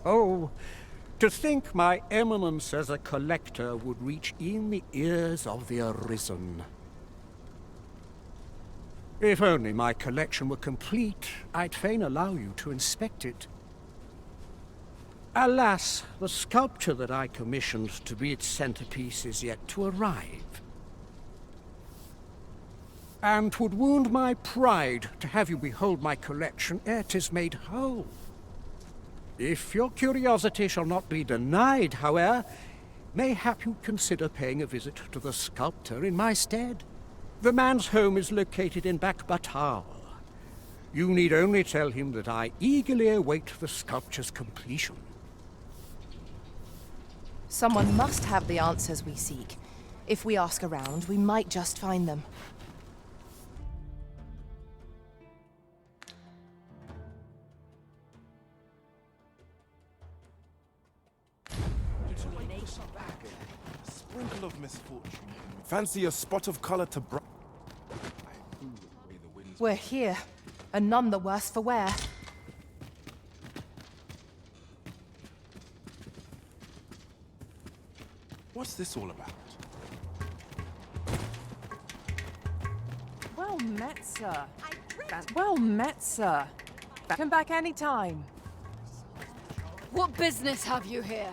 Oh, to think my eminence as a collector would reach in the ears of the Arisen. If only my collection were complete, I'd fain allow you to inspect it. Alas, the sculpture that I commissioned to be its centerpiece is yet to arrive. And 'twould wound my pride to have you behold my collection ere 'tis made whole. If your curiosity shall not be denied, however, mayhap you'd consider paying a visit to the sculptor in my stead. The man's home is located in Bakbatal. You need only tell him that I eagerly await the sculpture's completion. Someone must have the answers we seek. If we ask around, we might just find them. Sprinkle of misfortune. Fancy a spot of color to bright. We're here, and none the worse for wear. What's this all about? Well met, sir. Well met, sir. Come back any time. What business have you here?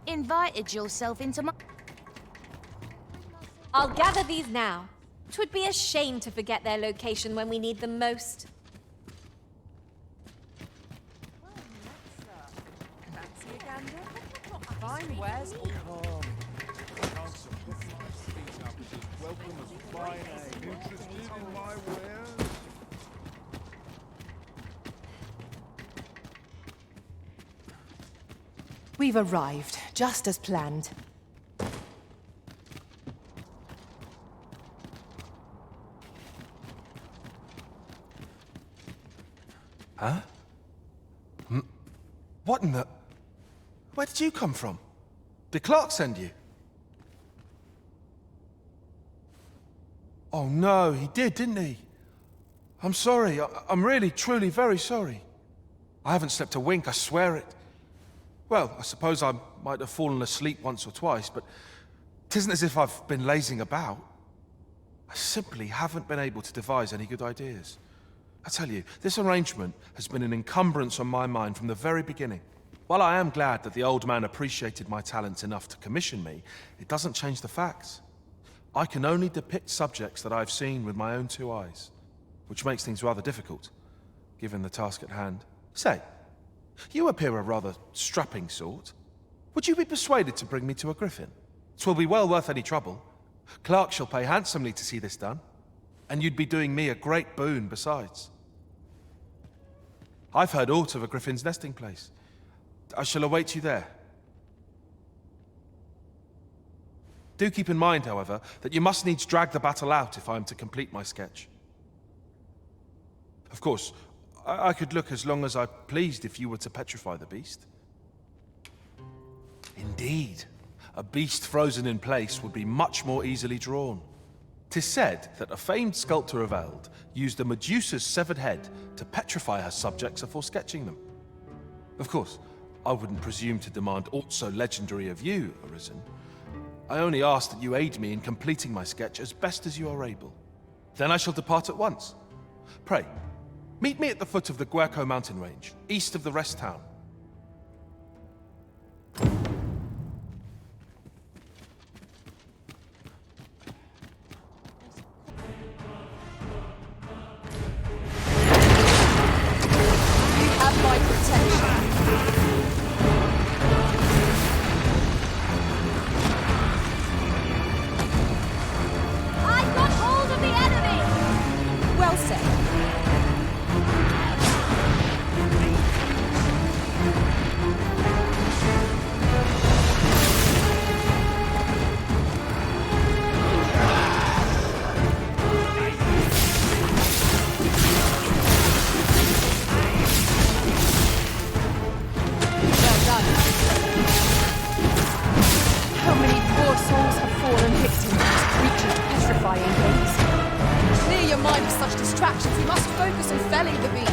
Invited yourself into my... I'll gather these now. 'Twould be a shame to forget their location when we need them most. Fancy a gander? Fine wares. Welcome as fine as interested in my wares. We've arrived, just as planned. Huh? What in the... Where did you come from? Did Clark send you? Oh no, he did, didn't he? I'm sorry. I'm really, truly very sorry. I haven't slept a wink, I swear it. Well, I suppose I might have fallen asleep once or twice, but 'tisn't as if I've been lazing about. I simply haven't been able to devise any good ideas. I tell you, this arrangement has been an encumbrance on my mind from the very beginning. While I am glad that the old man appreciated my talents enough to commission me, it doesn't change the facts. I can only depict subjects that I've seen with my own two eyes, which makes things rather difficult, given the task at hand. Say, you appear a rather strapping sort. Would you be persuaded to bring me to a Griffin? 'Twill be well worth any trouble. Clark shall pay handsomely to see this done, and you'd be doing me a great boon besides. I've heard aught of a Griffin's nesting place. I shall await you there. Do keep in mind, however, that you must needs drag the battle out if I am to complete my sketch. Of course, I could look as long as I pleased if you were to petrify the beast. Indeed, a beast frozen in place would be much more easily drawn. 'Tis said that a famed sculptor of Eld used a Medusa's severed head to petrify her subjects before sketching them. Of course, I wouldn't presume to demand aught so legendary of you, Arisen. I only ask that you aid me in completing my sketch as best as you are able. Then I shall depart at once. Pray, meet me at the foot of the Guerco mountain range, east of the rest town. How many poor souls have fallen victim to this creature's petrifying gaze? Clear your mind of such distress. distractions. We must focus on felling the beast.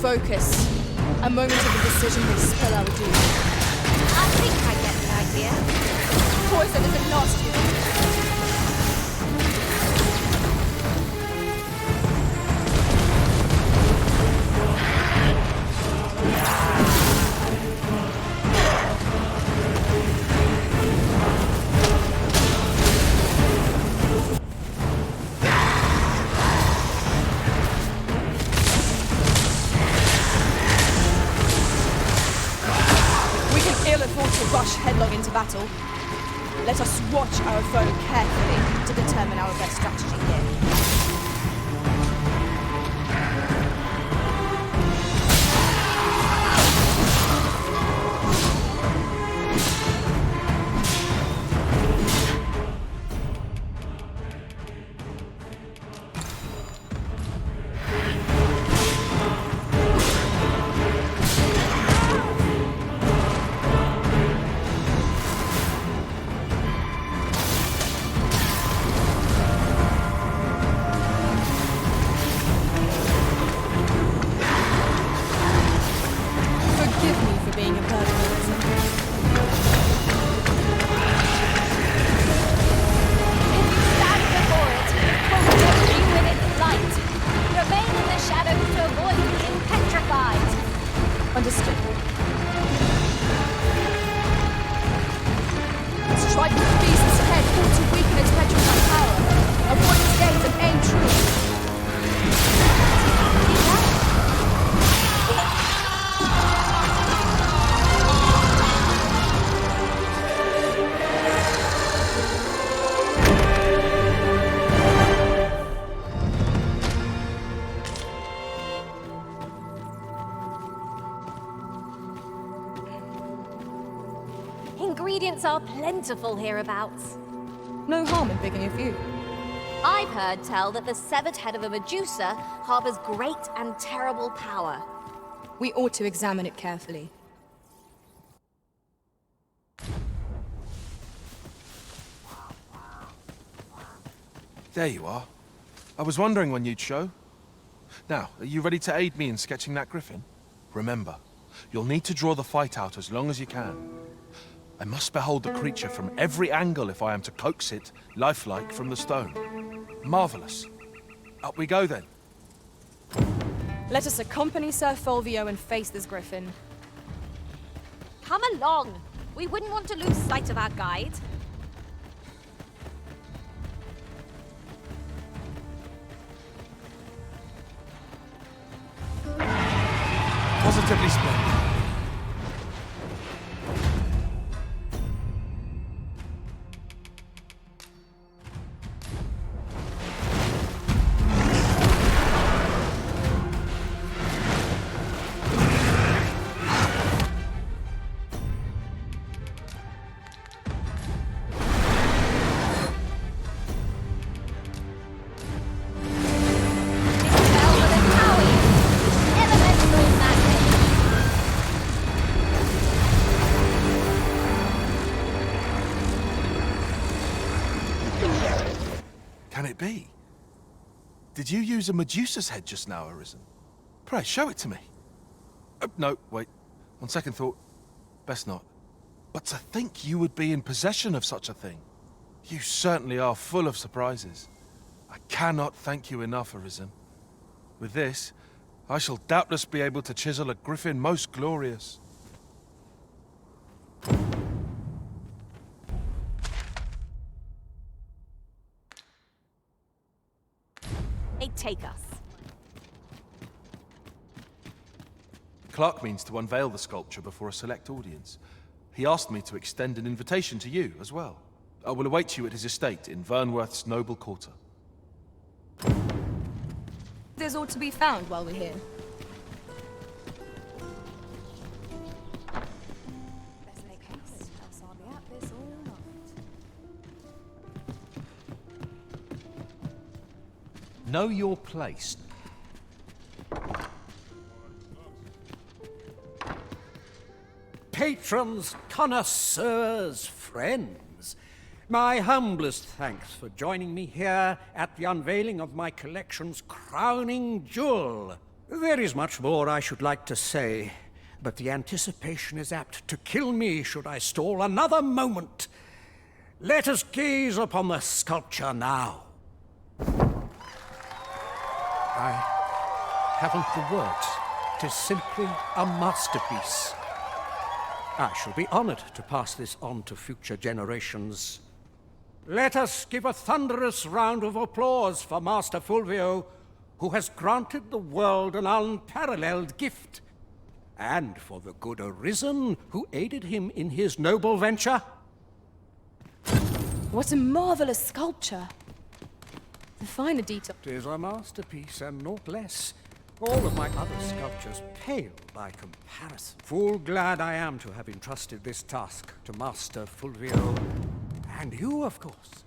Focus. A moment of indecision may spill our doom. I think I get the idea. Poison isn't lost yet. We can ill afford to rush headlong into battle. Let us watch our foe carefully to determine our best strategy here. Forgive me for being a burden, Arisen. If you stand before it, it will take you in its light. Remain in the shadows to avoid being petrified. Understood. Strike the beast's head, force to weaken its petrifying power. Avoid its gaze and aim true. Ingredients are plentiful hereabouts. No harm in picking a few. I've heard tell that the severed head of a Medusa harbors great and terrible power. We ought to examine it carefully. There you are. I was wondering when you'd show. Now, are you ready to aid me in sketching that Griffin? Remember, you'll need to draw the fight out as long as you can. I must behold the creature from every angle if I am to coax it, lifelike, from the stone. Marvelous. Up we go then. Let us accompany Sir Fulvio and face this Griffin. Come along. We wouldn't want to lose sight of our guide. Positively splendid. Can it be? Did you use a Medusa's head just now, Arisen? Pray, show it to me. No, wait. On second thought, best not. But to think you would be in possession of such a thing. You certainly are full of surprises. I cannot thank you enough, Arisen. With this, I shall doubtless be able to chisel a Griffin most glorious. They take us. Clark means to unveil the sculpture before a select audience. He asked me to extend an invitation to you as well. I will await you at his estate in Vernworth's noble quarter. There's ought to be found while we're here. Let's make haste, else I'll be at this all night. Know your place. Patrons, connoisseurs, friends, my humblest thanks for joining me here at the unveiling of my collection's crowning jewel. There is much more I should like to say, but the anticipation is apt to kill me should I stall another moment. Let us gaze upon the sculpture now. I haven't the words. 'Tis simply a masterpiece. I shall be honored to pass this on to future generations. Let us give a thunderous round of applause for Master Fulvio, who has granted the world an unparalleled gift, and for the good Arisen, who aided him in his noble venture. What a marvelous sculpture. The finer detail. 'Tis a masterpiece and naught less. All of my other sculptures pale by comparison. Full glad I am to have entrusted this task to Master Fulvio. And you, of course.